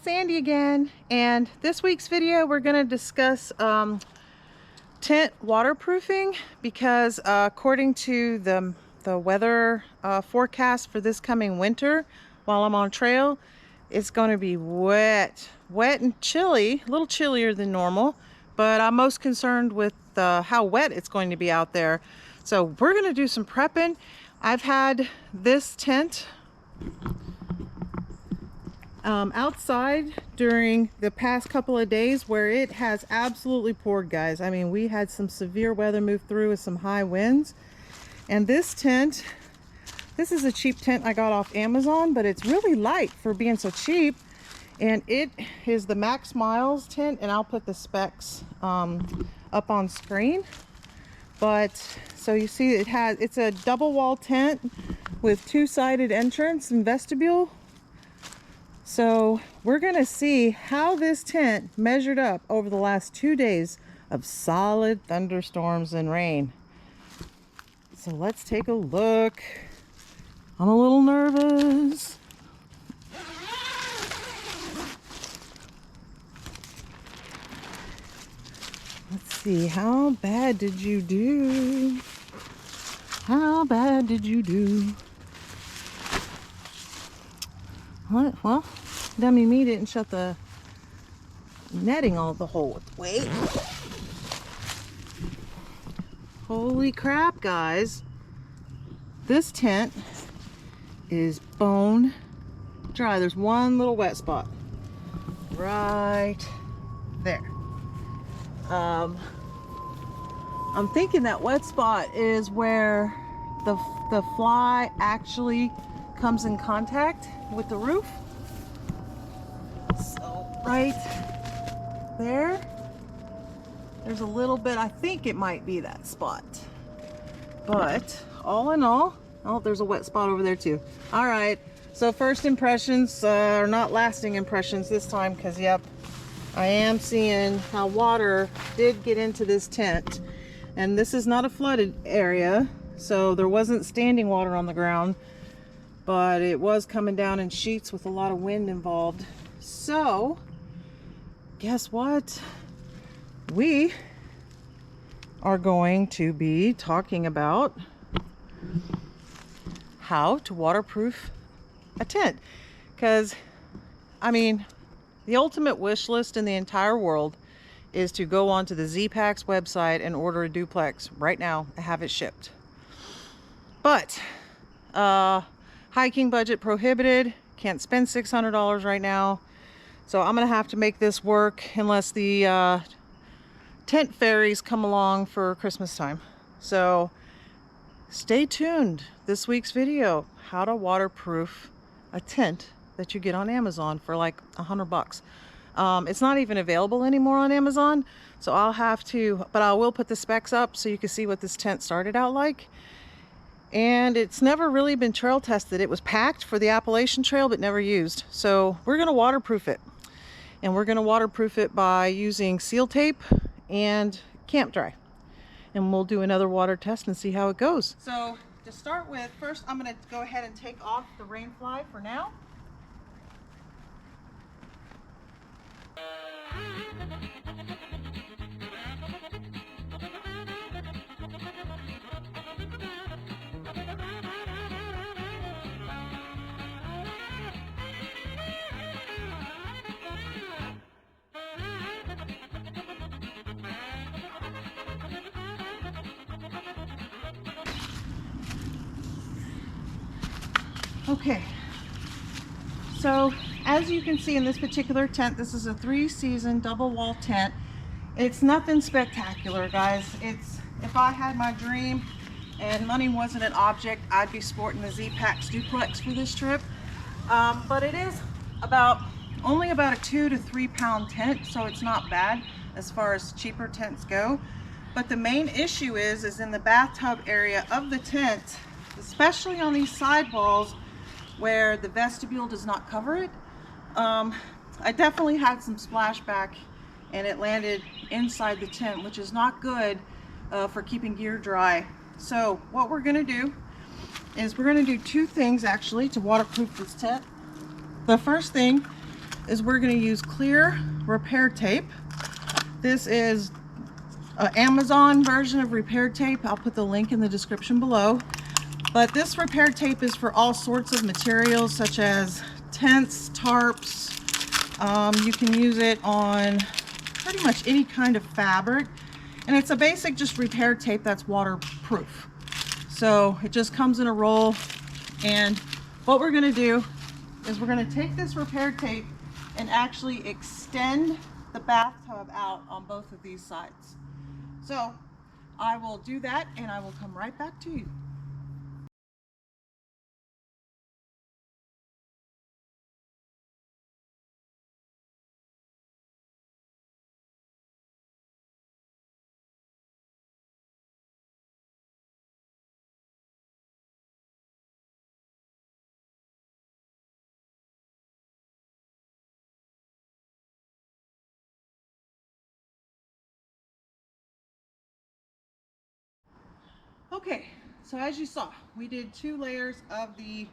Sandy again, and this week's video we're going to discuss tent waterproofing because according to the weather forecast for this coming winter, while I'm on trail, it's going to be wet and chilly, a little chillier than normal, but I'm most concerned with how wet it's going to be out there. So we're going to do some prepping. I've had this tent outside during the past couple of days where it has absolutely poured, guys. I mean, we had some severe weather move through with some high winds. And this tent, this is a cheap tent I got off Amazon, but it's really light for being so cheap. And it is the Max Miles tent, and I'll put the specs up on screen. But so you see it's a double wall tent with two-sided entrance and vestibule. So we're gonna see how this tent measured up over the last 2 days of solid thunderstorms and rain. So let's take a look. I'm a little nervous. Let's see, how bad did you do? How bad did you do? What? Well, dummy me didn't shut the netting all the whole way. Holy crap, guys. This tent is bone dry. There's one little wet spot right there. I'm thinking that wet spot is where the fly actually comes in contact with the roof. So right there's a little bit, I think it might be that spot. But all in all, oh, there's a wet spot over there too. All right, so first impressions are not lasting impressions this time, because yep, I am seeing how water did get into this tent. And this is not a flooded area, so there wasn't standing water on the ground, but it was coming down in sheets with a lot of wind involved. So guess what? We are going to be talking about how to waterproof a tent. Because, I mean, the ultimate wish list in the entire world is to go onto the Z-Packs website and order a duplex right now and have it shipped. But hiking budget prohibited, can't spend $600 right now, so I'm gonna have to make this work unless the tent fairies come along for Christmas time. So stay tuned. This week's video, how to waterproof a tent that you get on Amazon for like $100. It's not even available anymore on Amazon, so I'll have to, but I will put the specs up so you can see what this tent started out like. And it's never really been trail tested. It was packed for the Appalachian Trail but never used. So we're gonna waterproof it, and we're gonna waterproof it by using seal tape and camp dry, and we'll do another water test and see how it goes. So to start with, first I'm gonna go ahead and take off the rain fly for now. Okay, so as you can see in this particular tent, this is a 3-season double wall tent. It's nothing spectacular, guys. It's, if I had my dream and money wasn't an object, I'd be sporting the Z-Packs duplex for this trip. But it is only about a 2 to 3 pound tent, so it's not bad as far as cheaper tents go. But the main issue is in the bathtub area of the tent, especially on these side walls where the vestibule does not cover it. I definitely had some splashback, and it landed inside the tent, which is not good for keeping gear dry. So what we're gonna do is we're gonna do two things actually to waterproof this tent. The first thing is we're going to use clear repair tape. This is an Amazon version of repair tape. I'll put the link in the description below. But this repair tape is for all sorts of materials such as tents, tarps. You can use it on pretty much any kind of fabric. And it's a basic just repair tape that's waterproof. So it just comes in a roll. And what we're going to do is we're going to take this repair tape and actually extend the bathtub out on both of these sides. So I will do that and I will come right back to you. Okay, so as you saw, we did 2 layers of the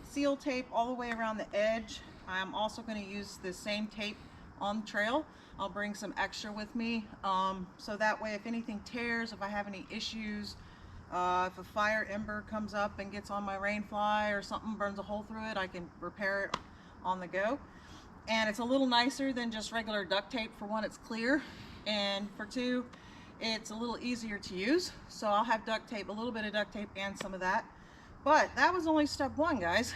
seal tape all the way around the edge. I'm also going to use the same tape on the trail. I'll bring some extra with me, so that way if anything tears, if I have any issues, if a fire ember comes up and gets on my rain fly or something burns a hole through it, I can repair it on the go. And it's a little nicer than just regular duct tape. For one, it's clear, and for two, it's a little easier to use. So I'll have duct tape, a little bit of duct tape and some of that. But that was only step 1, guys.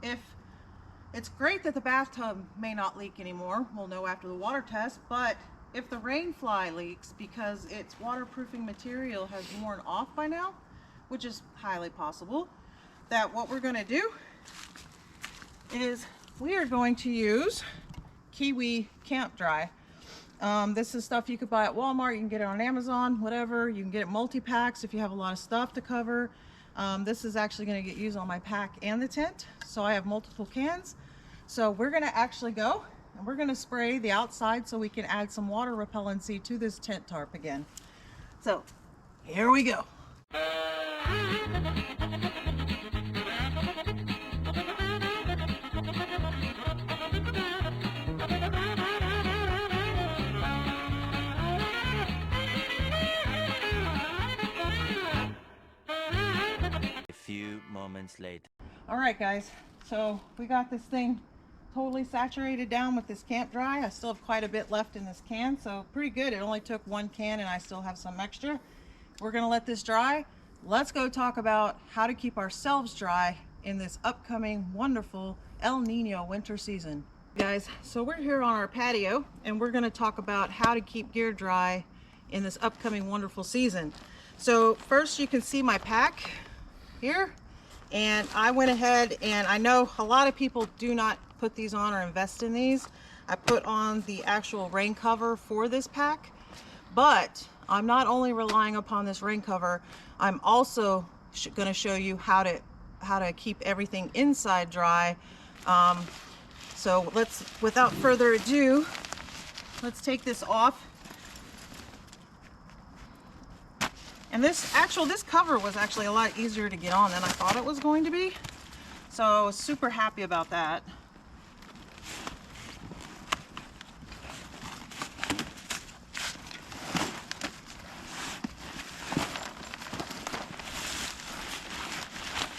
If it's great that the bathtub may not leak anymore, we'll know after the water test, but if the rain fly leaks because its waterproofing material has worn off by now, which is highly possible, that what we're going to do is we are going to use Kiwi Camp Dry. This is stuff you could buy at Walmart. You can get it on Amazon, whatever. You can get it multi-packs if you have a lot of stuff to cover. This is actually going to get used on my pack and the tent, so I have multiple cans. So we're going to actually go and we're going to spray the outside so we can add some water repellency to this tent tarp again. So here we go. Moments later. All right, guys, so we got this thing totally saturated down with this Camp Dry. I still have quite a bit left in this can, so pretty good. It only took 1 can and I still have some extra. We're gonna let this dry. Let's go talk about how to keep ourselves dry in this upcoming wonderful El Nino winter season. Guys, so we're here on our patio and we're gonna talk about how to keep gear dry in this upcoming wonderful season. So first, you can see my pack here. And I went ahead, and I know a lot of people do not put these on or invest in these. I put on the actual rain cover for this pack, but I'm not only relying upon this rain cover, I'm also going to show you how to keep everything inside dry. So without further ado, let's take this off. And this cover was actually a lot easier to get on than I thought it was going to be. So I was super happy about that.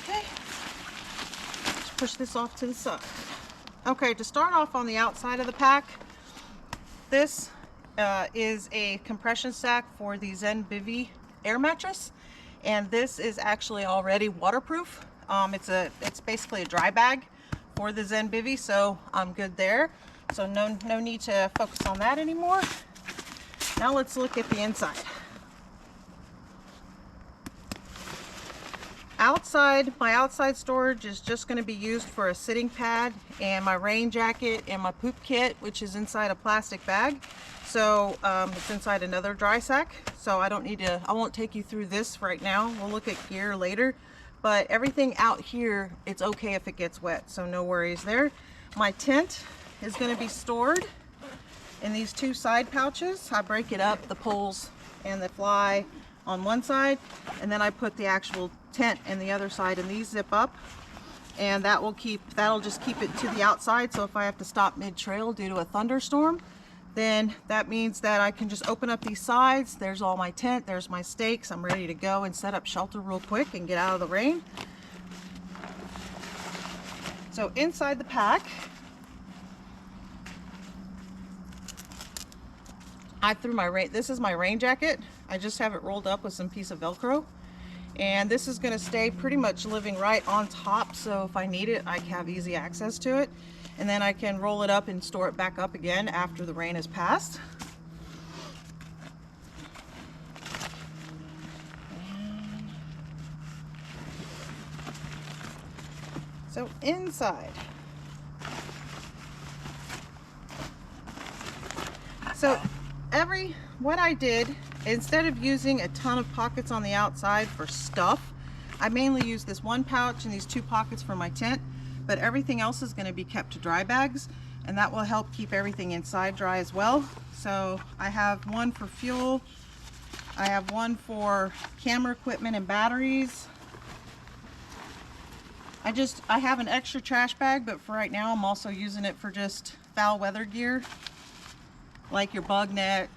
Okay, let's push this off to the side. Okay, to start off on the outside of the pack, this is a compression sack for the Zen Bivy air mattress, and this is actually already waterproof. It's basically a dry bag for the Zen Bivy, so I'm good there. So no need to focus on that anymore. Now let's look at the inside. My outside storage is just going to be used for a sitting pad and my rain jacket and my poop kit, which is inside a plastic bag. So it's inside another dry sack. So I won't take you through this right now. We'll look at gear later. But everything out here, it's okay if it gets wet, so no worries there. My tent is going to be stored in these 2 side pouches. I break it up, the poles and the fly on one side, and then I put the actual tent in the other side, and these zip up. and that'll just keep it to the outside. So if I have to stop mid-trail due to a thunderstorm, then that means that I can just open up these sides. There's all my tent, there's my stakes. I'm ready to go and set up shelter real quick and get out of the rain. So inside the pack, I threw this is my rain jacket. I just have it rolled up with some piece of Velcro. And this is gonna stay pretty much living right on top, so if I need it, I have easy access to it. And then I can roll it up and store it back up again after the rain has passed. So inside. So what I did, instead of using a ton of pockets on the outside for stuff, I mainly use this one pouch and these 2 pockets for my tent, but everything else is going to be kept to dry bags, and that will help keep everything inside dry as well. So I have one for fuel, I have one for camera equipment and batteries. I have an extra trash bag, but for right now I'm also using it for just foul weather gear, like your bug net,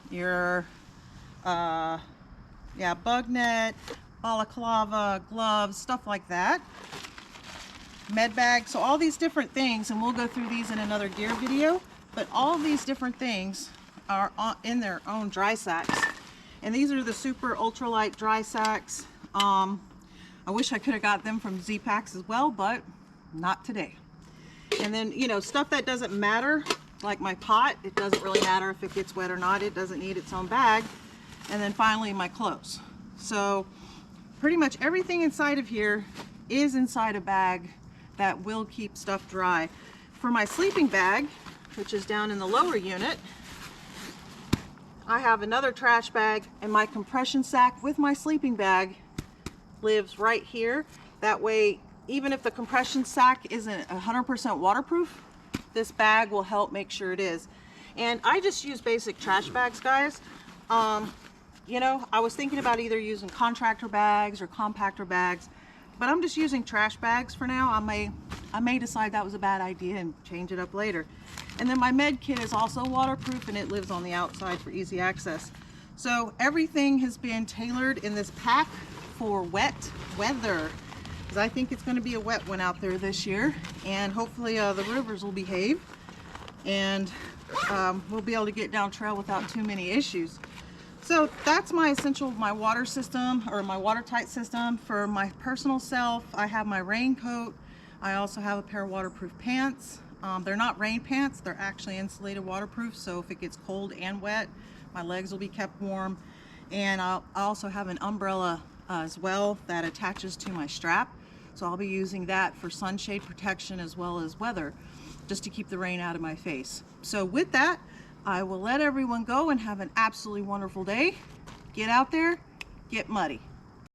your bug net, balaclava, gloves, stuff like that. Med bag, so all these different things, and we'll go through these in another gear video, but all these different things are in their own dry sacks. And these are the super ultralight dry sacks. I wish I could have got them from Z-Packs as well, but not today. And then, you know, stuff that doesn't matter, like my pot, it doesn't really matter if it gets wet or not. It doesn't need its own bag. And then finally my clothes. So pretty much everything inside of here is inside a bag that will keep stuff dry. For my sleeping bag, which is down in the lower unit, I have another trash bag, and my compression sack with my sleeping bag lives right here. That way, even if the compression sack isn't 100% waterproof, this bag will help make sure it is. And I just use basic trash bags, guys. You know, I was thinking about either using contractor bags or compactor bags, but I'm just using trash bags for now. I may decide that was a bad idea and change it up later. And then my med kit is also waterproof, and it lives on the outside for easy access. So everything has been tailored in this pack for wet weather, because I think it's going to be a wet one out there this year, and hopefully the rivers will behave, and we'll be able to get down trail without too many issues. So that's my water system, or my watertight system. For my personal self, I have my raincoat. I also have a pair of waterproof pants. They're not rain pants, they're actually insulated waterproof, so if it gets cold and wet, my legs will be kept warm. And I also have an umbrella as well that attaches to my strap, so I'll be using that for sunshade protection as well as weather, just to keep the rain out of my face. So with that, I will let everyone go and have an absolutely wonderful day. Get out there, get muddy.